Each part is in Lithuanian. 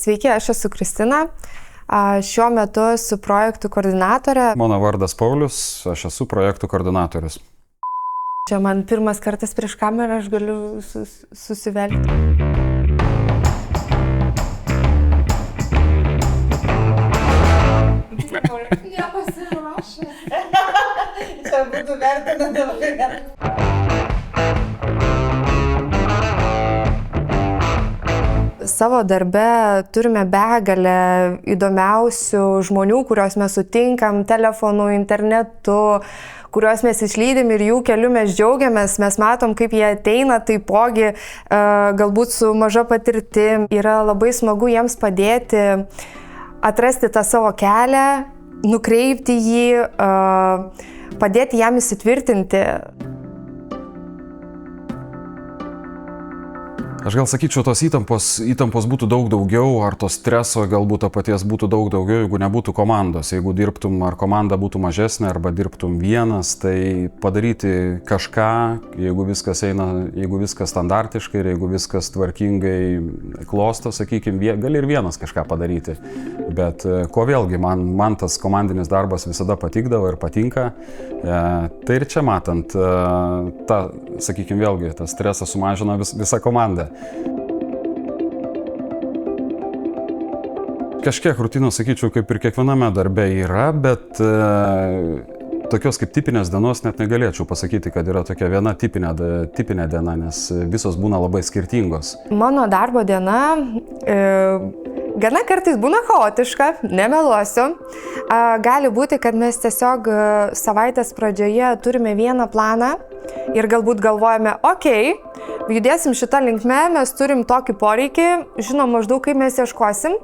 Sveiki, aš esu Kristina. Šiuo metu esu projektų koordinatorė. Mano vardas Paulius, aš esu projektų koordinatorius. Čia man pirmas kartas prieš kamerą, aš galiu susivelti. Nepasiruošę. Čia būtų vertina dabar. Savo darbe turime begalę įdomiausių žmonių, kuriuos mes sutinkam telefonu, internetu, kuriuos mes išlydim ir jų keliu mes džiaugiamės, mes matom, kaip jie ateina, taipogi galbūt su maža patirtim. Yra labai smagu jiems padėti atrasti tą savo kelią, nukreipti jį, padėti jam įsitvirtinti. Aš gal sakyčiau, tos įtampos būtų daug daugiau, ar to streso galbūt to paties būtų daug daugiau, jeigu nebūtų komandos. Jeigu dirbtum, ar komanda būtų mažesnė, arba dirbtum vienas, tai padaryti kažką, jeigu viskas eina, jeigu viskas standartiškai ir jeigu viskas tvarkingai klosto, sakykime, gali ir vienas kažką padaryti. Bet ko vėlgi, man tas komandinis darbas visada patikdavo ir patinka. Tai ir čia matant, sakykime, vėlgi, tas stresas sumažina visą komandą. Kažkiek rutinos, sakyčiau, kaip ir kiekviename darbe yra, bet tokios kaip tipinės dienos net negalėčiau pasakyti, kad yra tokia viena tipinė diena, nes visos būna labai skirtingos. Mano darbo diena gana kartais būna chaotiška, nemeluosiu. Gali būti, kad mes tiesiog savaitės pradžioje turime vieną planą ir galbūt galvojame, judėsim šitą linkmę, mes turim tokį poreikį, žinom maždaug, kaip mes ieškosim,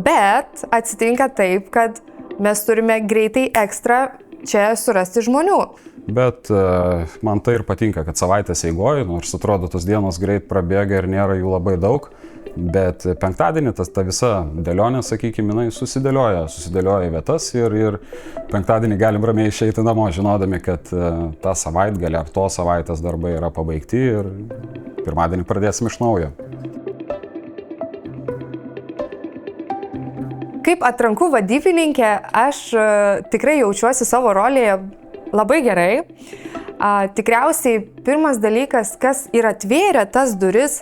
bet atsitinka taip, kad mes turime greitai ekstra čia surasti žmonių. Bet man tai ir patinka, kad savaitės eigoje, nors atrodo, tos dienos greit prabėga ir nėra jų labai daug, bet penktadienį ta visa dėlionė, sakykime, jinai susidėlioja į vietas ir penktadienį galim ramiai išeiti namo, žinodami, kad tą savaitgalį ar to savaitės darbai yra pabaigti ir pirmadienį pradėsim iš naujo. Kaip atrankų vadybininkė, aš tikrai jaučiuosi savo rolėje labai gerai. Tikriausiai pirmas dalykas, kas ir atvėrė tas duris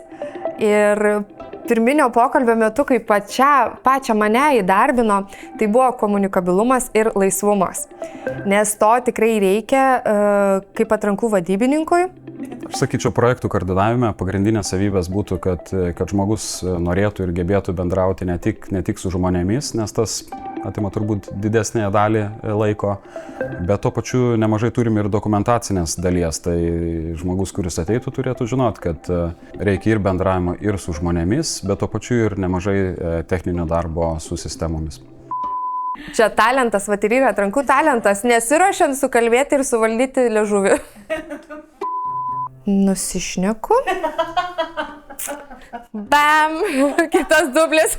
ir pirminio pokalbio metu, kai pačią mane įdarbino, tai buvo komunikabilumas ir laisvumas. Nes to tikrai reikia kaip atrankų vadybininkui. Aš sakyčiau, projektų koordinavime pagrindinės savybės būtų, kad žmogus norėtų ir gebėtų bendrauti ne tik su žmonėmis, nes tas atima turbūt didesnėje dalį laiko, bet tuo pačiu nemažai turim ir dokumentacinės dalies. Tai žmogus, kuris ateitų, turėtų žinot, kad reikia ir bendravimo ir su žmonėmis, bet tuo pačiu ir nemažai techninio darbo su sistemomis. Čia talentas, vat ir yra atrankų talentas, nesiruošiant sukalbėti ir suvaldyti liežuvį. Nusišneku. Bam! Kitas dublis.